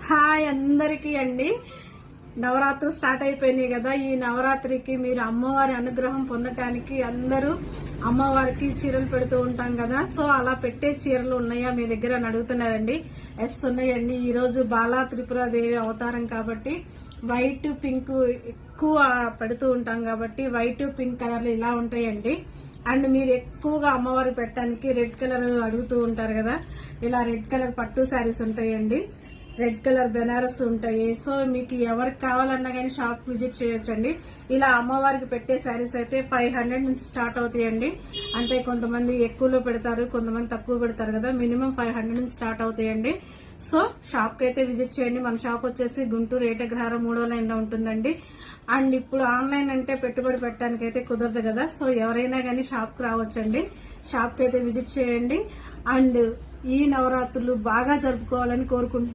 Hi అందరికీ అండి. నవరాత్రులు స్టార్ట్ అయిపోయినాయి కదా. ఈ నవరాత్రికి మీరు అమ్మవారి అనుగ్రహం పొందటానికి అందరూ అమ్మవారికి చీరలు పెడుతూ ఉంటాం కదా. సో అలా పెట్టే చీరలు ఉన్నాయా మీ దగ్గర అని అడుగుతున్నారండి. ఎస్ ఉన్నాయండి. ఈ రోజు బాలా త్రిపురాదేవి అవతారం కాబట్టి వైట్ పింక్ ఎక్కువ పెడుతూ ఉంటాం కాబట్టి వైట్ పింక్ కలర్లు ఇలా ఉంటాయండి. అండ్ మీరు ఎక్కువగా అమ్మవారికి పెట్టడానికి రెడ్ కలర్ అడుగుతూ ఉంటారు కదా. ఇలా రెడ్ కలర్ పట్టు శారీస్ ఉంటాయండి, రెడ్ కలర్ బెనారస్ ఉంటాయి. సో మీకు ఎవరికి కావాలన్నా కానీ షాప్ విజిట్ చేయొచ్చండి. ఇలా అమ్మవారికి పెట్టే శారీస్ అయితే 500 నుంచి స్టార్ట్ అవుతాయండి. అంటే కొంతమంది ఎక్కువలో పెడతారు, కొంతమంది తక్కువ పెడతారు కదా. మినిమం 500 నుంచి స్టార్ట్ అవుతాయండి. సో షాప్ కి అయితే విజిట్ చేయండి. మన షాప్ వచ్చేసి గుంటూరు ఏటగ్రహారం 3వ లైన్ లో ఉంటుందండి. అండ్ ఇప్పుడు ఆన్లైన్ అంటే పెట్టుబడి పెట్టడానికి అయితే కుదరదు కదా. సో ఎవరైనా కానీ షాప్ కి రావచ్చండి. షాప్ కి అయితే విజిట్ చేయండి. అండ్ ఈ నవరాత్రులు బాగా జరుపుకోవాలని కోరుకుంటున్నాను.